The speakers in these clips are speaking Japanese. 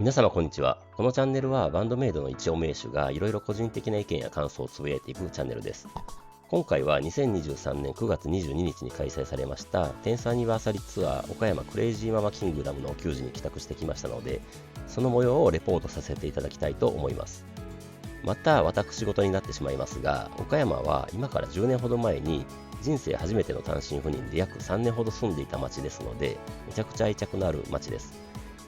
皆様こんにちは。このチャンネルはバンドメイドの一応名手がいろいろ個人的な意見や感想をつぶやいていくチャンネルです。今回は2023年9月22日に開催されました10thアニバーサリーツアー岡山クレイジーママキングダムの球児に帰宅してきましたので、その模様をレポートさせていただきたいと思います。また私事になってしまいますが、岡山は今から10年ほど前に人生初めての単身赴任で約3年ほど住んでいた町ですので、めちゃくちゃ愛着のある町です。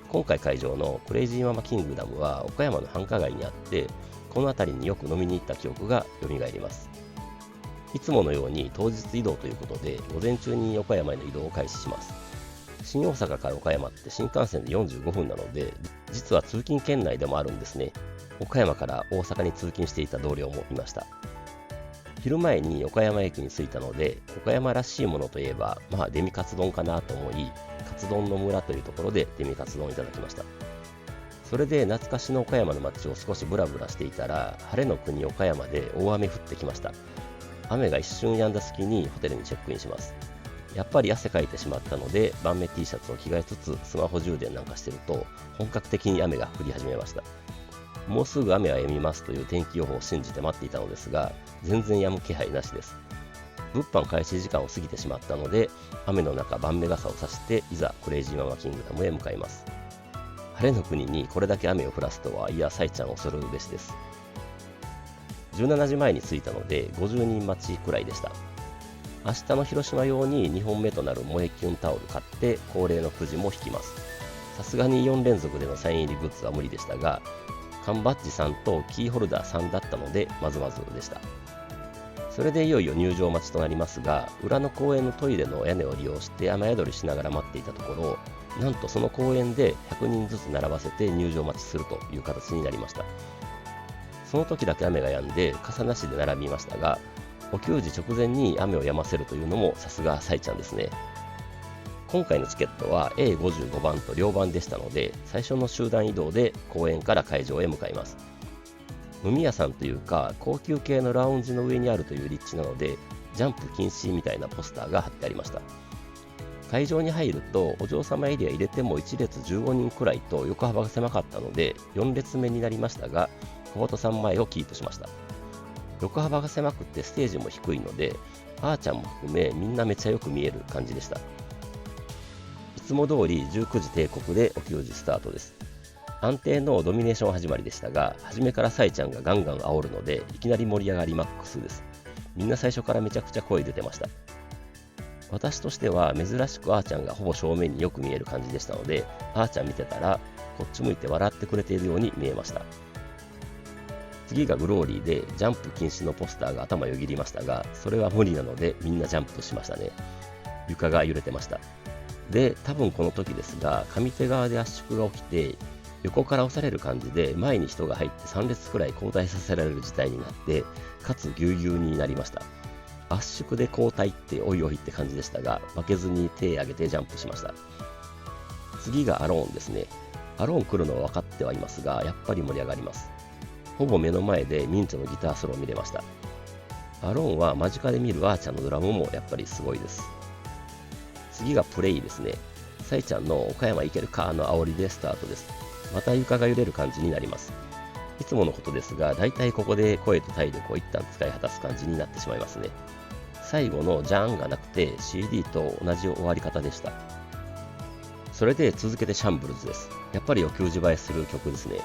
今回会場のクレイジーママキングダムは岡山の繁華街にあって、この辺りによく飲みに行った記憶が蘇ります。いつものように当日移動ということで、午前中に岡山への移動を開始します。新大阪から岡山って新幹線で45分なので、実は通勤圏内でもあるんですね。岡山から大阪に通勤していた同僚もいました。昼前に岡山駅に着いたので、岡山らしいものといえば、デミカツ丼かなと思い、カツ丼の村というところでデミカツ丼をいただきました。それで懐かしの岡山の街を少しブラブラしていたら、晴れの国岡山で大雨降ってきました。雨が一瞬止んだ隙にホテルにチェックインします。やっぱり汗かいてしまったので、晩目 T シャツを着替えつつスマホ充電なんかしてると、本格的に雨が降り始めました。もうすぐ雨は止みますという天気予報を信じて待っていたのですが、全然止む気配なしです。物販開始時間を過ぎてしまったので、雨の中晩目傘を差していざクレイジーママキングダムへ向かいます。晴れの国にこれだけ雨を降らすとは、いやサイちゃん恐るべしです。17時前に着いたので50人待ちくらいでした。明日の広島用に2本目となる萌えキュンタオル買って恒例のくじも引きます。さすがに4連続でのサイン入りグッズは無理でしたが、缶バッジ3とキーホルダー3だったのでまずまずでした。それでいよいよ入場待ちとなりますが、裏の公園のトイレの屋根を利用して雨宿りしながら待っていたところ、なんとその公園で100人ずつ並ばせて入場待ちするという形になりました。その時だけ雨が止んで傘なしで並びましたが、お給仕直前に雨を止ませるというのもさすがサイちゃんですね。今回のチケットは A55 番と両番でしたので、最初の集団移動で公園から会場へ向かいます。飲み屋さんというか高級系のラウンジの上にあるという立地なので、ジャンプ禁止みたいなポスターが貼ってありました。会場に入るとお嬢様エリア入れても1列15人くらいと横幅が狭かったので4列目になりましたが、小本さん前をキープしました。横幅が狭くてステージも低いので、あーちゃんも含めみんなめっちゃよく見える感じでした。いつも通り19時定刻でお給仕スタートです。安定のドミネーション始まりでしたが、初めからサイちゃんがガンガン煽るので、いきなり盛り上がりマックスです。みんな最初からめちゃくちゃ声出てました。私としては珍しくあーちゃんがほぼ正面によく見える感じでしたので、あーちゃん見てたらこっち向いて笑ってくれているように見えました。次がグローリーでジャンプ禁止のポスターが頭よぎりましたが、それは無理なのでみんなジャンプしましたね。床が揺れてました。で、多分この時ですが、上手側で圧縮が起きて、横から押される感じで前に人が入って3列くらい交代させられる事態になって、かつぎゅうぎゅうになりました。圧縮で交代っておいおいって感じでしたが、負けずに手を挙げてジャンプしました。次がアローンですね。アローン来るのは分かってはいますが、やっぱり盛り上がります。ほぼ目の前でミンチョのギターソロを見れました。アローンは間近で見るあーちゃんのドラムもやっぱりすごいです。次がプレイですね。サイちゃんの岡山行けるかの煽りでスタートです。また床が揺れる感じになります。いつものことですが、だいたいここで声と体力を一旦使い果たす感じになってしまいますね。最後のジャーンがなくて CD と同じ終わり方でした。それで続けてシャンブルズです。やっぱりお給仕映えする曲ですね。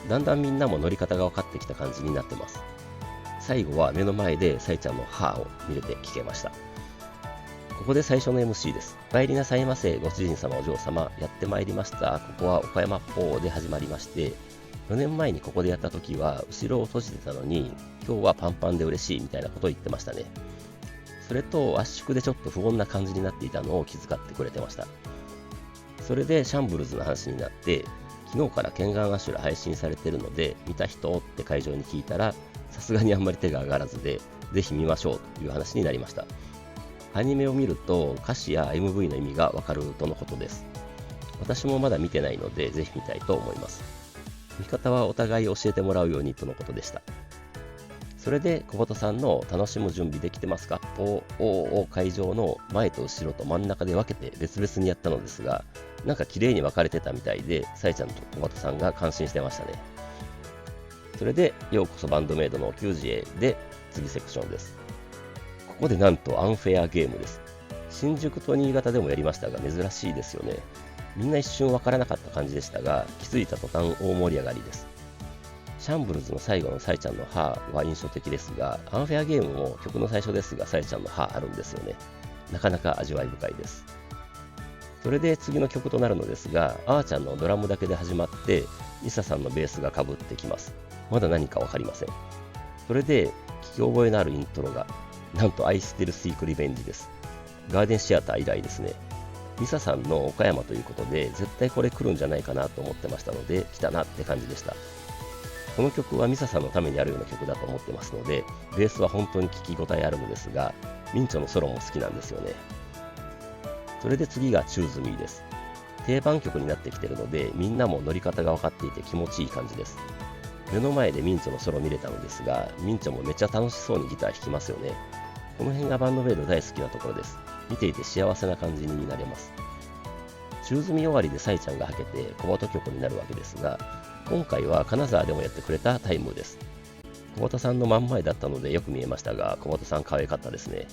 だんだんみんなも乗り方が分かってきた感じになってます。最後は目の前でサイちゃんの歯を見れて聞けました。ここで最初の MC です。お帰りなさいませ、ご主人様お嬢様、やってまいりました。ここは岡山っぽで始まりまして、4年前にここでやった時は後ろを閉じてたのに、今日はパンパンで嬉しいみたいなことを言ってましたね。それと圧縮でちょっと不穏な感じになっていたのを気遣ってくれてました。それでシャンブルズの話になって、昨日からケンガンアシュラ配信されてるので見た人って会場に聞いたら、さすがにあんまり手が上がらずで、ぜひ見ましょうという話になりました。アニメを見ると歌詞や MV の意味がわかるとのことです。私もまだ見てないのでぜひ見たいと思います。見方はお互い教えてもらうようにとのことでした。そそれで小畑さんの楽しむ準備できてますかを会場の前と後ろと真ん中で分けて別々にやったのですが、なんか綺麗に分かれてたみたいで、さえちゃんと小畑さんが感心してましたね。それでようこそバンドメイドの球児へで次セクションです。ここでなんとアンフェアゲームです。新宿と新潟でもやりましたが珍しいですよね。みんな一瞬分からなかった感じでしたが、気づいた途端大盛り上がりです。シャンブルズの最後のサイちゃんの歯は印象的ですが、アンフェアゲームも曲の最初ですがサイちゃんの歯あるんですよね。なかなか味わい深いです。それで次の曲となるのですが、あーちゃんのドラムだけで始まって、リサさんのベースがかぶってきます。まだ何か分かりません。それで聞き覚えのあるイントロが、なんと愛してるシークリベンジです。ガーデンシアター以来ですね。リサさんの岡山ということで、絶対これ来るんじゃないかなと思ってましたので、来たなって感じでした。この曲はミサさんのためにあるような曲だと思ってますので、ベースは本当に聴き応えあるのですが、ミンチョのソロも好きなんですよね。それで次が Choose Me です。定番曲になってきてるので、みんなも乗り方が分かっていて気持ちいい感じです。目の前でミンチョのソロ見れたのですが、ミンチョもめっちゃ楽しそうにギター弾きますよね。この辺がバンドメイド大好きなところです。見ていて幸せな感じになれます。Choose Me終わりでサイちゃんがはけて小鳩曲になるわけですが、今回は金沢でもやってくれたタイムです。小畑さんの真ん前だったのでよく見えましたが、小畑さん可愛かったですね。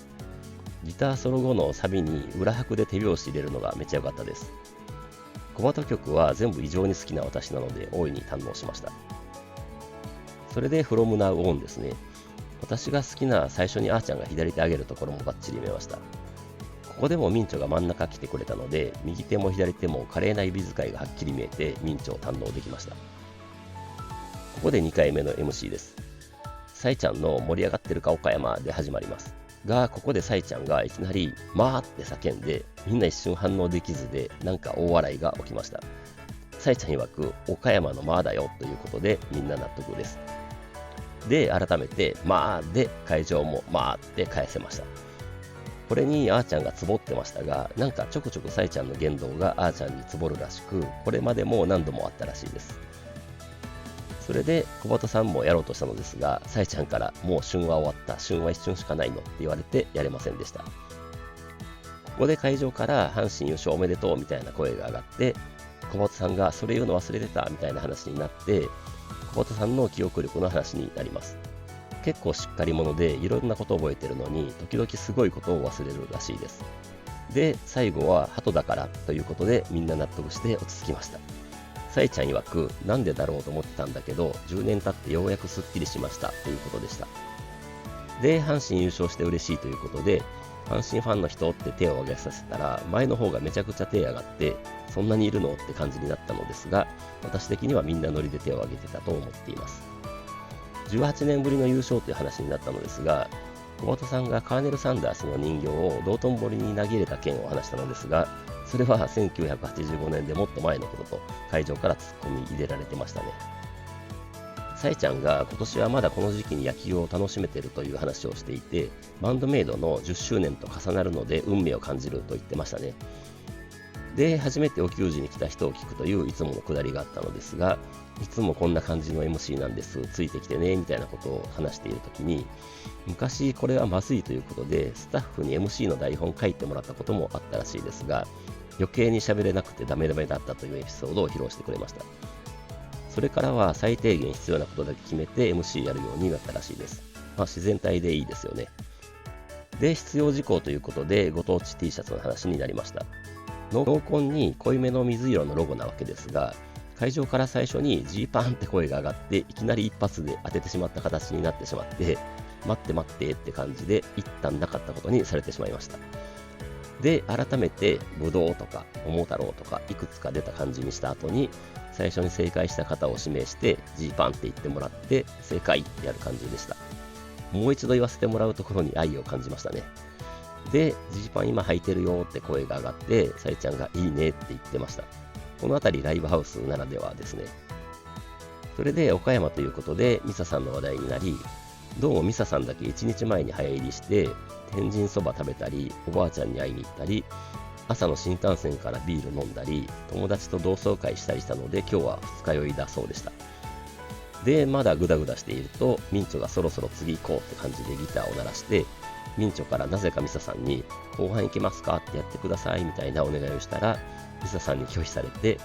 ギターソロ後のサビに裏拍で手拍子入れるのがめっちゃ良かったです。小畑曲は全部異常に好きな私なので大いに堪能しました。それで From Now On ですね。私が好きな最初にあーちゃんが左手上げるところもバッチリ見えました。ここでもミンチョが真ん中来てくれたので、右手も左手も華麗な指使いがはっきり見えてミンチョを堪能できました。ここで2回目の MC です。サイちゃんの盛り上がってるか岡山で始まりますが、ここでサイちゃんがいきなりまーって叫んで、みんな一瞬反応できずでなんか大笑いが起きました。サイちゃん曰く岡山のまーだよということでみんな納得です。で改めてまーで会場もまーって返せました。これにあーちゃんがつぼってましたが、なんかちょくちょくサイちゃんの言動があーちゃんにつぼるらしく、これまでも何度もあったらしいです。それで小畑さんもやろうとしたのですが、サイちゃんからもう旬は終わった、旬は一瞬しかないのって言われてやれませんでした。ここで会場から阪神優勝おめでとうみたいな声が上がって、小畑さんがそれ言うの忘れてたみたいな話になって、小畑さんの記憶力の話になります。結構しっかり者でいろんなことを覚えてるのに、時々すごいことを忘れるらしいです。で最後は鳩だからということでみんな納得して落ち着きました。サイちゃん曰く、なんでだろうと思ってたんだけど、10年経ってようやくすっきりしましたということでした。で、阪神優勝して嬉しいということで、阪神ファンの人って手を挙げさせたら、前の方がめちゃくちゃ手上がって、そんなにいるのって感じになったのですが、私的にはみんなノリで手を挙げてたと思っています。18年ぶりの優勝という話になったのですが、小畑さんがカーネル・サンダースの人形を道頓堀に投げ入れた件を話したのですが、それは1985年でもっと前のことと会場から突っ込み入れられてましたね。サイちゃんが今年はまだこの時期に野球を楽しめているという話をしていて、バンドメイドの10周年と重なるので運命を感じると言ってましたね。で、初めてお給仕に来た人を聞くといういつものくだりがあったのですが、いつもこんな感じの MC なんです、ついてきてねみたいなことを話しているときに、昔これはまずいということでスタッフに MC の台本書いてもらったこともあったらしいですが、余計に喋れなくてダメだったというエピソードを披露してくれました。それからは最低限必要なことだけ決めて MC やるようになったらしいです。自然体でいいですよね。で、必要事項ということでご当地 T シャツの話になりました。濃紺に濃いめの水色のロゴなわけですが、会場から最初にジーパンって声が上がっていきなり一発で当ててしまった形になってしまって、待って待ってって感じで一旦なかったことにされてしまいました。で、改めてブドウとか桃太郎とかいくつか出た感じにした後に、最初に正解した方を指名してジーパンって言ってもらって正解ってやる感じでした。もう一度言わせてもらうところに愛を感じましたね。で、ジーパン今履いてるよって声が上がって、サイちゃんがいいねって言ってました。このあたりライブハウスならではですね。それで岡山ということでミサさんの話題になり、どうもミサさんだけ1日前に早入りして天神そば食べたり、おばあちゃんに会いに行ったり、朝の新幹線からビール飲んだり、友達と同窓会したりしたので今日は二日酔いだそうでした。で、まだグダグダしていると、ミンチョがそろそろ次行こうって感じでギターを鳴らして、ミンチョからなぜかミサさんに、後半行けますかってやってくださいみたいなお願いをしたら、ミサさんに拒否されて、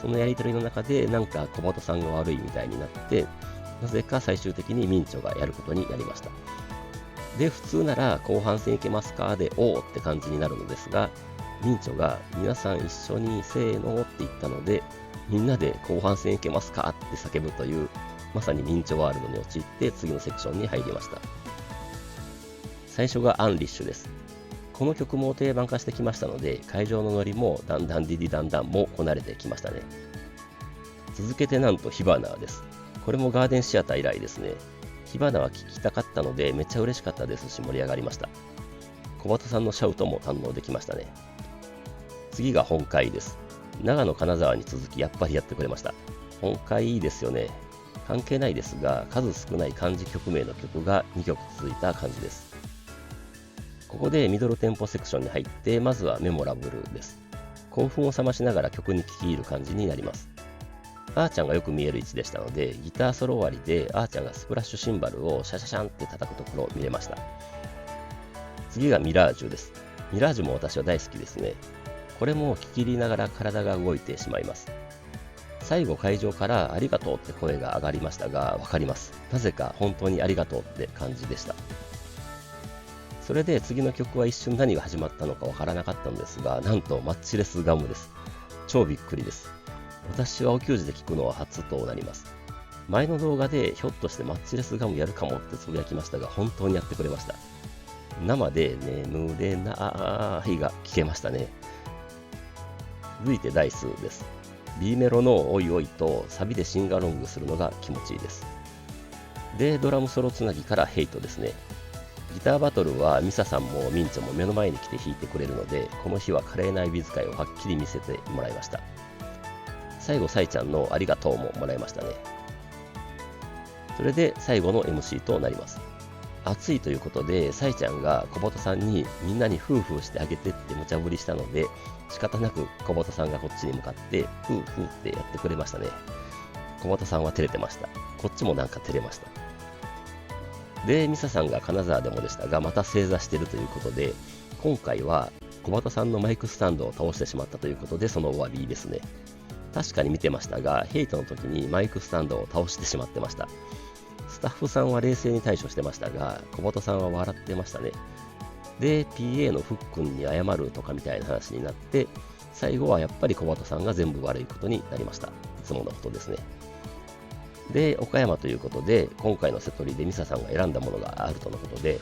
そのやりとりの中でなんか小鳩さんが悪いみたいになって、なぜか最終的にミンチョがやることになりました。で、普通なら後半戦行けますかで、おーって感じになるのですが、ミンチョが皆さん一緒にせーのって言ったので、みんなで後半戦行けますかって叫ぶという、まさにミンチョワールドに陥って次のセクションに入りました。最初がアンリッシュです。この曲も定番化してきましたので、会場のノリもだんだんディディダンダンもこなれてきましたね。続けてなんと火花です。これもガーデンシアター以来ですね。火花は聴きたかったのでめっちゃ嬉しかったですし盛り上がりました。小鳩さんのシャウトも堪能できましたね。次が本会です。長野金沢に続きやっぱりやってくれました。本会いいですよね。関係ないですが、数少ない漢字曲名の曲が2曲続いた感じです。ここでミドルテンポセクションに入って、まずはメモラブルです。興奮を冷ましながら曲に聴き入る感じになります。あーちゃんがよく見える位置でしたので、ギターソロ終わりであーちゃんがスプラッシュシンバルをシャシャシャンって叩くところを見れました。次がミラージュです。ミラージュも私は大好きですね。これも聴き入りながら体が動いてしまいます。最後会場からありがとうって声が上がりましたが、わかります。なぜか本当にありがとうって感じでした。それで次の曲は一瞬何が始まったのかわからなかったのですが、なんとマッチレスガムです。超びっくりです。私はお給仕で聞くのは初となります。前の動画でひょっとしてマッチレスガムやるかもってつぶやきましたが、本当にやってくれました。生で眠れないが聞けましたね。続いてダイスです。B メロのおいおいとサビでシンガロングするのが気持ちいいです。で、ドラムソロつなぎからヘイトですね。ギターバトルはミサさんもミンチョも目の前に来て弾いてくれるので、この日は華麗な指使いをはっきり見せてもらいました。最後サイちゃんのありがとうももらいましたね。それで最後の MC となります。暑いということでサイちゃんが小鳩さんにみんなにフーフーしてあげてって無茶ぶりしたので、仕方なく小鳩さんがこっちに向かってフーフーってやってくれましたね。小鳩さんは照れてました。こっちもなんか照れました。で、ミサさんが金沢でもでしたが、また正座しているということで、今回は小鳩さんのマイクスタンドを倒してしまったということで、その終わりですね。確かに見てましたが、ヘイトの時にマイクスタンドを倒してしまってました。スタッフさんは冷静に対処してましたが、小鳩さんは笑ってましたね。で、PA のフックンに謝るとかみたいな話になって、最後はやっぱり小鳩さんが全部悪いことになりました。いつものことですね。で、岡山ということで、今回のセトリでミサさんが選んだものがあるとのことで、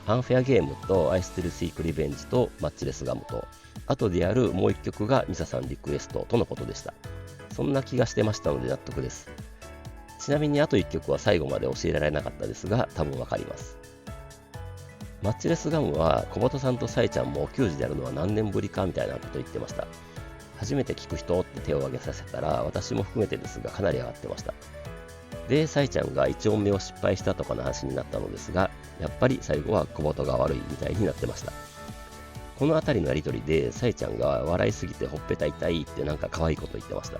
アンフェアゲームとアイステルシークリベンジとマッチレスガムと、あとでやるもう一曲がミサさんリクエストとのことでした。そんな気がしてましたので納得です。ちなみにあと1曲は最後まで教えられなかったですが、多分わかります。マッチレスガムは小鳩さんとサイちゃんもお給仕でやるのは何年ぶりかみたいなこと言ってました。初めて聞く人って手を挙げさせたら、私も含めてですがかなり上がってました。で、サイちゃんが1音目を失敗したとかの話になったのですが、やっぱり最後は小鳩が悪いみたいになってました。この辺りのやりとりで、サイちゃんが笑いすぎてほっぺた痛いってなんか可愛いこと言ってました。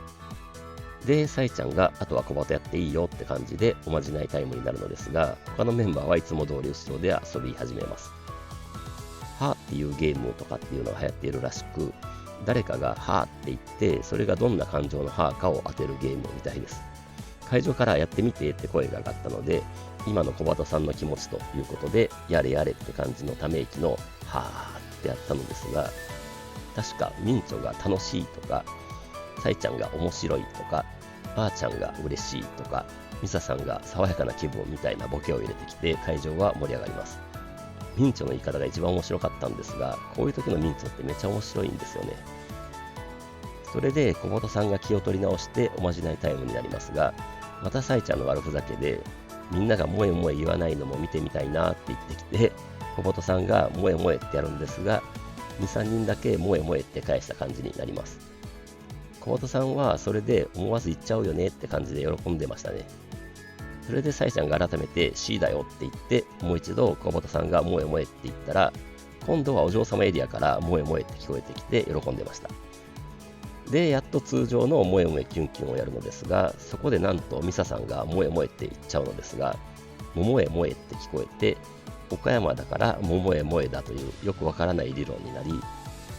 で、サイちゃんがあとは小鳩やっていいよって感じでおまじないタイムになるのですが、他のメンバーはいつも通り後ろで遊び始めます。はーっていうゲームとかっていうのが流行っているらしく、誰かがはーって言って、それがどんな感情のはーかを当てるゲームみたいです。会場からやってみてって声が上がったので、今の小鳩さんの気持ちということで、やれやれって感じのため息のはーってやったのですが、確かミンチョが楽しいとか、サイちゃんが面白いとか、あーちゃんが嬉しいとか、ミサさんが爽やかな気分みたいなボケを入れてきて会場は盛り上がります。ミンチョの言い方が一番面白かったんですが、こういう時のミンチョってめっちゃ面白いんですよね。それで小鳩さんが気を取り直しておまじないタイムになりますが、またサイちゃんの悪ふざけで、みんなが萌え萌え言わないのも見てみたいなって言ってきて、小鳩さんが萌え萌えってやるんですが、2、3人だけ萌え萌えって返した感じになります。小鳩さんはそれで思わず言っちゃうよねって感じで喜んでましたね。それでサイちゃんが改めて C だよって言って、もう一度小鳩さんが萌え萌えって言ったら、今度はお嬢様エリアから萌え萌えって聞こえてきて喜んでました。で、やっと通常の萌え萌えキュンキュンをやるのですが、そこでなんとミサさんが萌え萌えって言っちゃうのですが、桃え萌えって聞こえて、岡山だから桃え萌えだというよくわからない理論になり、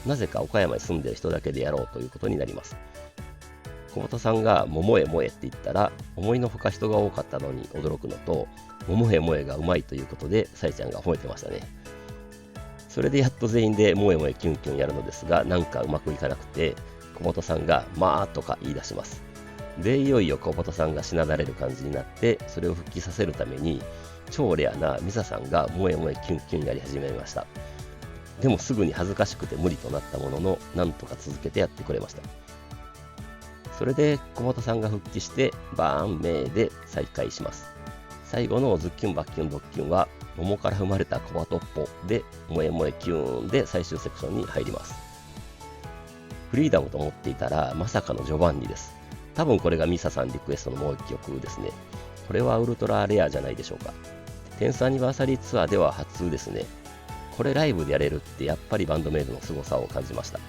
なぜか岡山に住んでる人だけでやろうということになります。小本さんが桃え萌えって言ったら、思いのほか人が多かったのに驚くのと、桃え萌えがうまいということで、さえちゃんが褒めてましたね。それでやっと全員で萌え萌えキュンキュンやるのですが、なんかうまくいかなくて、小本さんがまあとか言い出します。で、いよいよ小本さんがしなだれる感じになって、それを復帰させるために、超レアなミサさんが萌え萌えキュンキュンやり始めました。でもすぐに恥ずかしくて無理となったものの、なんとか続けてやってくれました。それで小本さんが復帰して、バーンメーで再開します。最後のズッキュンバッキュンドッキュンは、桃から生まれた小鳩っぽで、萌え萌えキューンで最終セクションに入ります。フリーダムと思っていたら、まさかのジョバンニです。多分これがミサさんリクエストのもう一曲ですね。これはウルトラレアじゃないでしょうか。テンスアニバーサリーツアーでは初ですね。これライブでやれるってやっぱりバンドメイドの凄さを感じました。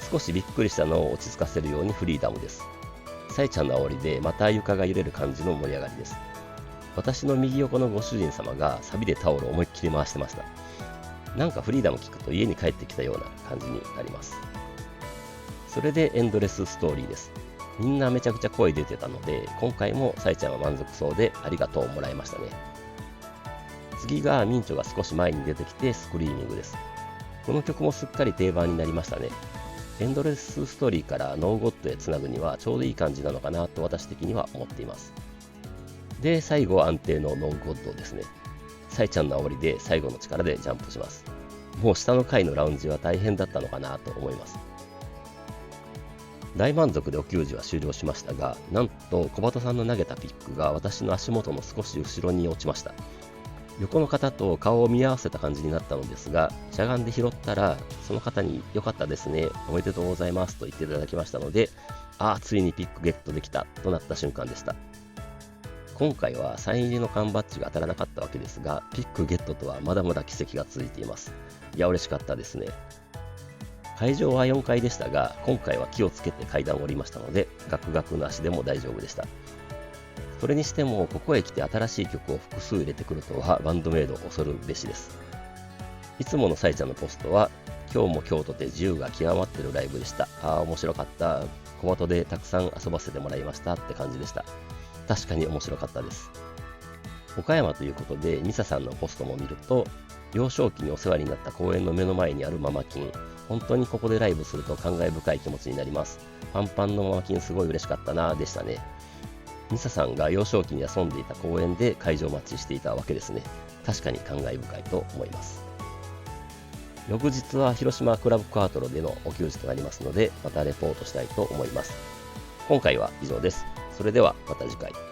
少しびっくりしたのを落ち着かせるようにフリーダムです。サイちゃんの煽りでまた床が揺れる感じの盛り上がりです。私の右横のご主人様がサビでタオルを思いっきり回してました。なんかフリーダム聞くと家に帰ってきたような感じになります。それでエンドレスストーリーです。みんなめちゃくちゃ声出てたので、今回もサイちゃんは満足そうでありがとうもらいましたね。次がミンチョが少し前に出てきてスクリーミングです。この曲もすっかり定番になりましたね。エンドレスストーリーからノーゴッドへつなぐにはちょうどいい感じなのかなと私的には思っています。で、最後は安定のノーゴッドですね。サイちゃんの煽りで最後の力でジャンプします。もう下の階のラウンジは大変だったのかなと思います。大満足でお給仕は終了しましたが、なんと小鳩さんの投げたピックが私の足元の少し後ろに落ちました。横の方と顔を見合わせた感じになったのですが、しゃがんで拾ったら、その方に良かったですね、おめでとうございますと言っていただきましたので、ああ、ついにピックゲットできたとなった瞬間でした。今回はサイン入りの缶バッジが当たらなかったわけですが、ピックゲットとはまだまだ奇跡が続いています。いや、嬉しかったですね。会場は4階でしたが、今回は気をつけて階段を降りましたので、ガクガクなしでも大丈夫でした。それにしても、ここへ来て新しい曲を複数入れてくるとはバンドメイド恐るべしです。いつものサイちゃんのポストは、今日も今日とて自由が極まってるライブでした。ああ、面白かった。小鳩でたくさん遊ばせてもらいましたって感じでした。確かに面白かったです。岡山ということで、ミサさんのポストも見ると、幼少期にお世話になった公園の目の前にあるママキン、本当にここでライブすると感慨深い気持ちになります。パンパンのママキンすごい嬉しかったなでしたね。ミサさんが幼少期に遊んでいた公園で会場待ちしていたわけですね。確かに感慨深いと思います。翌日は広島クラブクアートロでのお給仕となりますので、またレポートしたいと思います。今回は以上です。それではまた次回。